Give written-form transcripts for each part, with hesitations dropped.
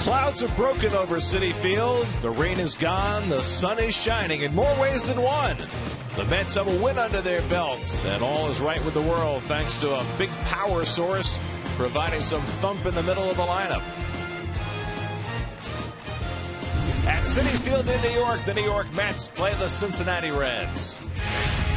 clouds have broken over Citi Field. The rain is gone. The sun is shining in more ways than one. The Mets have a win under their belts, and all is right with the world thanks to a big power source providing some thump in the middle of the lineup. At Citi Field in New York, the New York Mets play the Cincinnati Reds.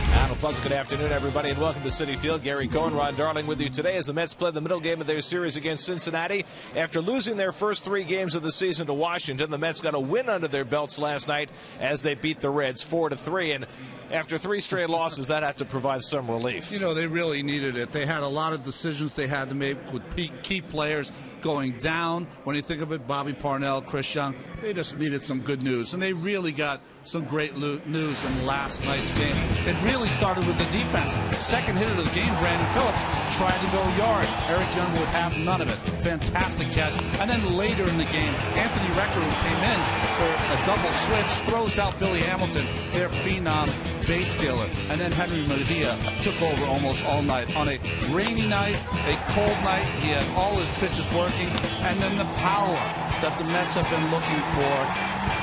And a pleasant good afternoon, everybody, and welcome to Citi Field. Gary Cohen, Ron Darling with you today as the Mets play the middle game of their series against Cincinnati. After losing their first 3 games of the season to Washington, the Mets got a win under their belts last night as they beat the Reds 4-3. And after 3 straight losses, that had to provide some relief. You know, they really needed it. They had a lot of decisions they had to make with key players going down. When you think of it, Bobby Parnell, Chris Young, they just needed some good news. And they really got some great news in last night's game. It really started with the defense. Second hitter of the game, Brandon Phillips, tried to go yard. Eric Young would have none of it. Fantastic catch. And then later in the game, Anthony Recker, who came in for a double switch, throws out Billy Hamilton, their phenom base stealer. And then Henry Mejia took over almost all night. On a rainy night, a cold night, he had all his pitches working. And then the power that the Mets have been looking for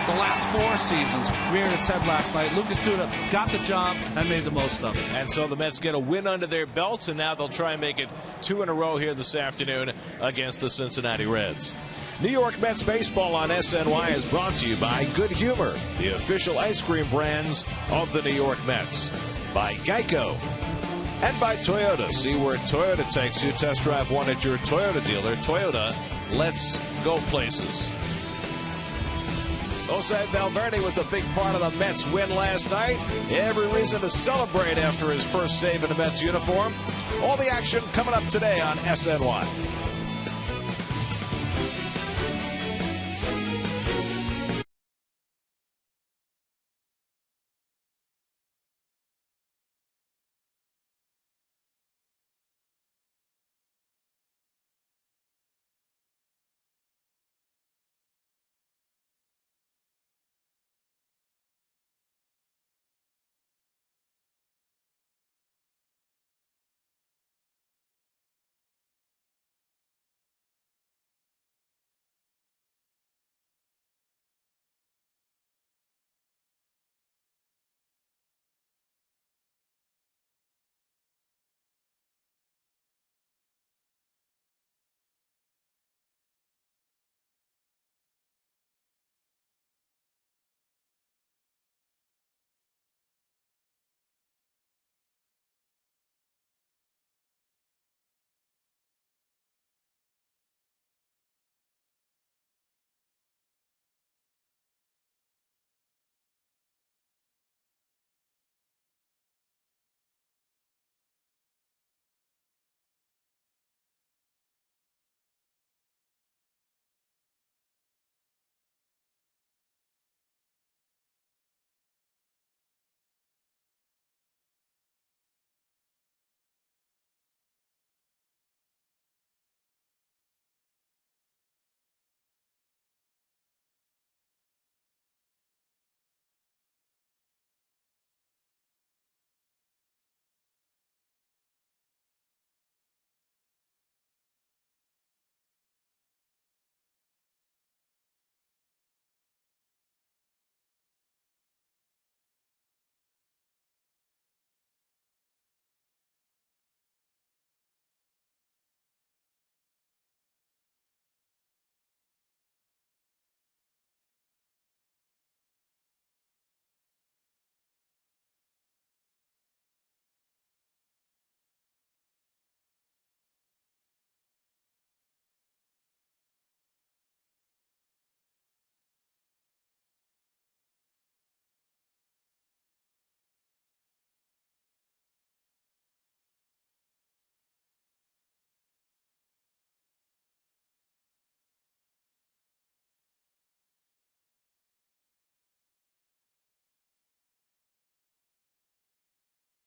the last 4 seasons reared its head last night. Lucas Duda got the job and made the most of it. And so the Mets get a win under their belts, and now they'll try and make it 2 in a row here this afternoon against the Cincinnati Reds. New York Mets baseball on SNY is brought to you by Good Humor, the official ice cream brands of the New York Mets, by Geico, and by Toyota. See where Toyota takes you. Test drive one at your Toyota dealer. Toyota, let's go places. Jose Valverde was a big part of the Mets win last night. Every reason to celebrate after his first save in the Mets uniform. All the action coming up today on SNY.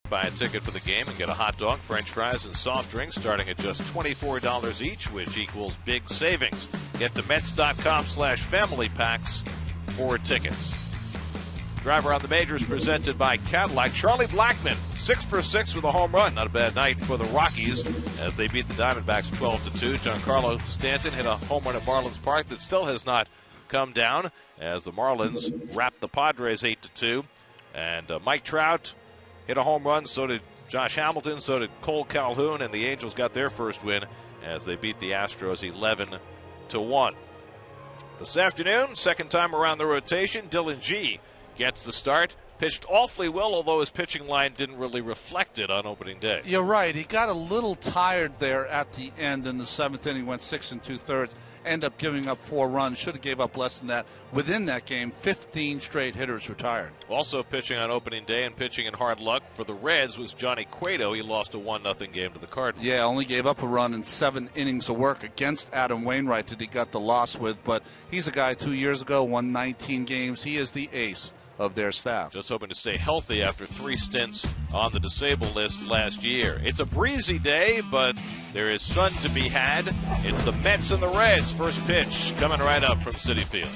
Buy a ticket for the game and get a hot dog, french fries, and soft drinks starting at just $24 each, which equals big savings. Get to Mets.com/family packs for tickets. Driver on the Majors presented by Cadillac. Charlie Blackmon 6 for 6 with a home run. Not a bad night for the Rockies as they beat the Diamondbacks 12-2. Giancarlo Stanton hit a home run at Marlins Park that still has not come down as the Marlins wrapped the Padres 8-2. And Mike Trout hit a home run. So did Josh Hamilton. So did Cole Calhoun. And the Angels got their first win as they beat the Astros 11-1. This afternoon, second time around the rotation, Dylan G gets the start. Pitched awfully well, although his pitching line didn't really reflect it on opening day. You're right. He got a little tired there at the end in the seventh inning, went 6 2/3, ended up giving up 4 runs. Should have gave up less than that. Within that game, 15 straight hitters retired. Also pitching on opening day and pitching in hard luck for the Reds was Johnny Cueto. He lost a 1-0 game to the Cardinals. Yeah, only gave up a run in 7 innings of work against Adam Wainwright that he got the loss with. But he's a guy 2 years ago, won 19 games. He is the ace of their staff. Just hoping to stay healthy after 3 stints on the disabled list last year. It's a breezy day, but there is sun to be had. It's the Mets and the Reds. First pitch coming right up from Citi Field.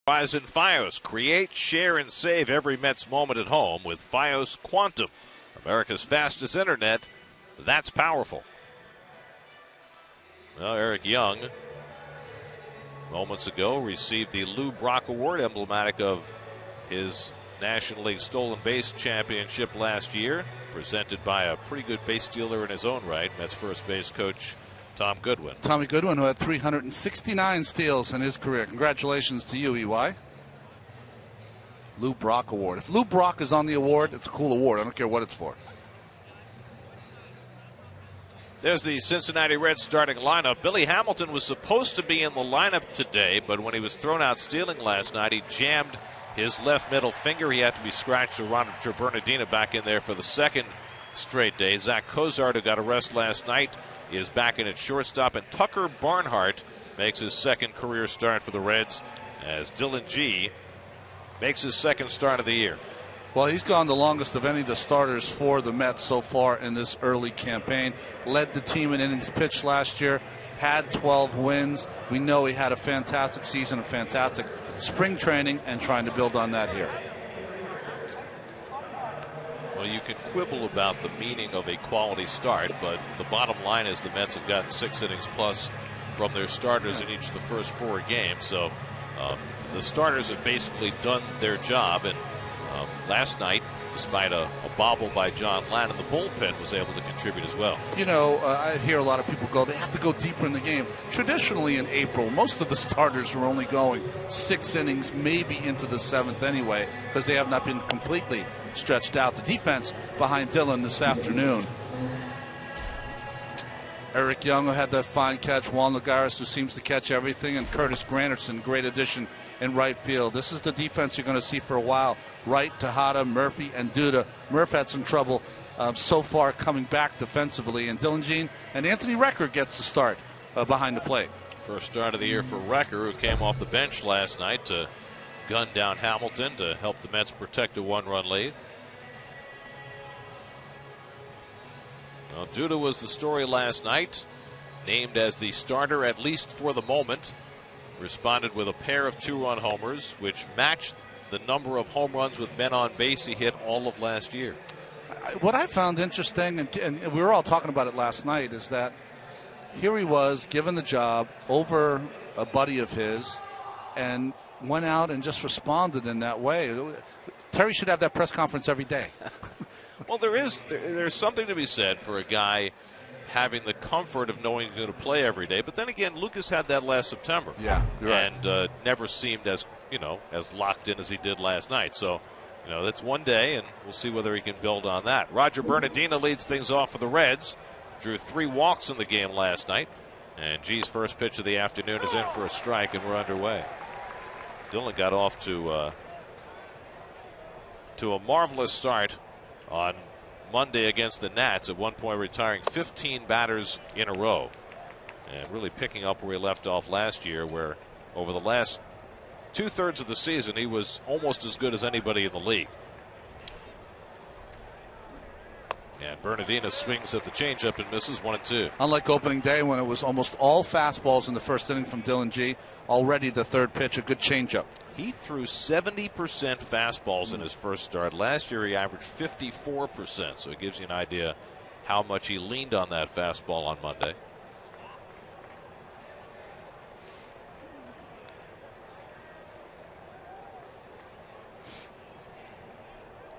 Verizon Fios. Create, share, and save every Mets moment at home with Fios Quantum. America's fastest internet. That's powerful. Well, Eric Young, moments ago, received the Lou Brock Award, emblematic of his National League Stolen Base Championship last year, presented by a pretty good base stealer in his own right, Mets first base coach Tom Goodwin. Tommy Goodwin, who had 369 steals in his career. Congratulations to you, EY. Lou Brock Award. If Lou Brock is on the award, it's a cool award. I don't care what it's for. There's the Cincinnati Reds starting lineup. Billy Hamilton was supposed to be in the lineup today, but when he was thrown out stealing last night, he jammed his left middle finger. He had to be scratched, so Roger Bernardino back in there for the second straight day. Zach Cozart, who got a rest last night, is back in at shortstop, and Tucker Barnhart makes his second career start for the Reds as Dylan G makes his second start of the year. Well, he's gone the longest of any of the starters for the Mets so far in this early campaign. Led the team in innings pitched last year, had 12 wins. We know he had a fantastic season, a fantastic spring training, and trying to build on that here. Well, you can quibble about the meaning of a quality start, but the bottom line is the Mets have gotten 6 innings plus from their starters in each of the first 4 games. So the starters have basically done their job, and last night, despite a bobble by John Lannon, the bullpen was able to contribute as well. You know, I hear a lot of people go, they have to go deeper in the game. Traditionally in April, most of the starters are only going 6 innings, maybe into the 7th anyway, because they have not been completely stretched out. The defense behind Dillon this afternoon. Eric Young, who had that fine catch, Juan Lagares, who seems to catch everything, and Curtis Granderson, great addition in right field. This is the defense you're going to see for a while. Wright, Tejada, Murphy, and Duda. Murph had some trouble so far coming back defensively, and Dylan Jean and Anthony Recker gets the start behind the plate. First start of the year for Recker, who came off the bench last night to gun down Hamilton to help the Mets protect a 1-run lead. Well, Duda was the story last night, named as the starter at least for the moment. Responded with a pair of 2-run homers, which matched the number of home runs with men on base he hit all of last year. What I found interesting, and we were all talking about it last night, is that here he was given the job over a buddy of his and went out and just responded in that way. Terry should have that press conference every day. Well, there's something to be said for a guy having the comfort of knowing he's going to play every day. But then again, Lucas had that last September. Yeah, you're right. And never seemed as locked in as he did last night. So, that's one day, and we'll see whether he can build on that. Roger Bernardino leads things off for the Reds. Drew 3 walks in the game last night. And G's first pitch of the afternoon is in for a strike, and we're underway. Dillon got off to a marvelous start on Monday against the Nats, at one point retiring 15 batters in a row, and really picking up where he left off last year, where over the last 2/3 of the season he was almost as good as anybody in the league. And Bernardino swings at the changeup and misses 1-2. Unlike opening day when it was almost all fastballs in the first inning from Dylan G, already the third pitch, a good changeup. He threw 70% fastballs in his first start. Last year he averaged 54%, so it gives you an idea how much he leaned on that fastball on Monday.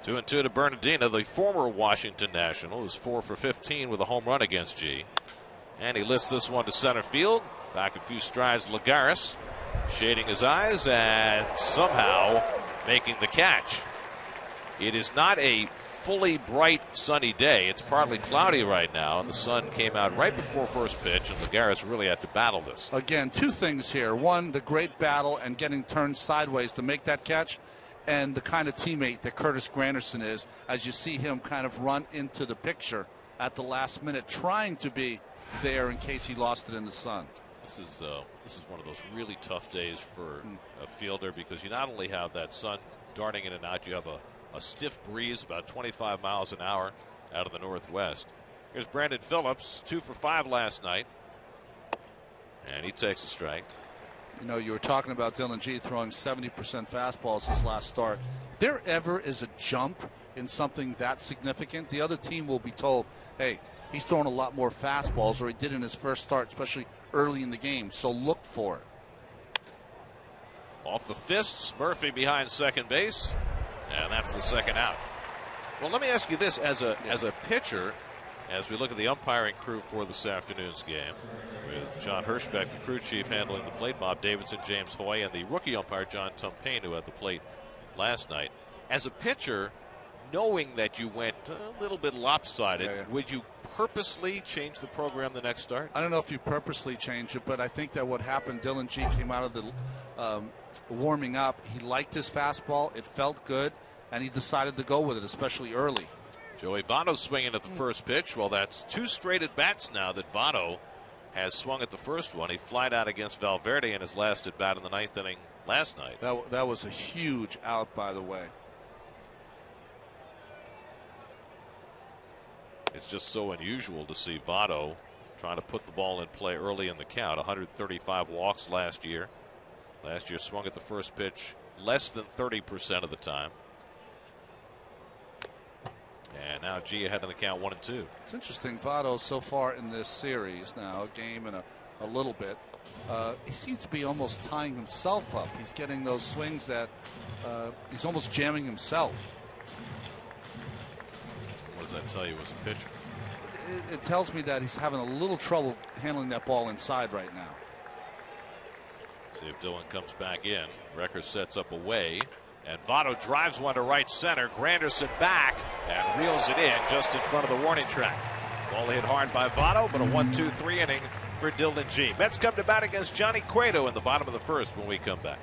Two and two to Bernardino, the former Washington National, who's 4 for 15 with a home run against G. And he lifts this one to center field. Back a few strides, Lagares shading his eyes and somehow making the catch. It is not a fully bright sunny day. It's partly cloudy right now, and the sun came out right before first pitch, and Lagares really had to battle this. Again, 2 things here. One, the great battle and getting turned sideways to make that catch, and the kind of teammate that Curtis Granderson is, as you see him kind of run into the picture at the last minute, trying to be there in case he lost it in the sun. This is one of those really tough days for a fielder, because you not only have that sun darting in and out, you have a stiff breeze about 25 miles an hour out of the northwest. Here's Brandon Phillips, 2 for 5 last night, and he takes a strike. You were talking about Dylan G throwing 70% fastballs his last start. If there ever is a jump in something that significant, the other team will be told, hey, he's throwing a lot more fastballs, or he did in his first start, especially early in the game, so look for it. Off the fists, Murphy behind second base, and that's the second out. Well, let me ask you this, as a pitcher, as we look at the umpiring crew for this afternoon's game, with John Hirschbeck, the crew chief, handling the plate, Bob Davidson, James Hoy, and the rookie umpire, John Tumpane, who had the plate last night. As a pitcher, knowing that you went a little bit lopsided, would you purposely change the program the next start? I don't know if you purposely change it, but I think that what happened, Dylan G came out of the warming up. He liked his fastball. It felt good, and he decided to go with it, especially early. Joey Votto swinging at the first pitch. Well, that's 2 straight at bats now that Votto has swung at the first one. He flied out against Valverde in his last at bat in the 9th inning last night. That was a huge out, by the way. It's just so unusual to see Votto trying to put the ball in play early in the count. 135 walks last year. Last year swung at the first pitch less than 30% of the time. And now G ahead in the count 1-2. It's interesting, Votto so far in this series now, a game and a little bit. He seems to be almost tying himself up. He's getting those swings that he's almost jamming himself. What does that tell you as a pitcher? It tells me that he's having a little trouble handling that ball inside right now. See if Dillon comes back in. Recker sets up away. And Votto drives one to right center. Granderson back and reels it in just in front of the warning track. Ball hit hard by Votto, but a 1-2-3 inning for Dillon G. Mets come to bat against Johnny Cueto in the bottom of the first when we come back.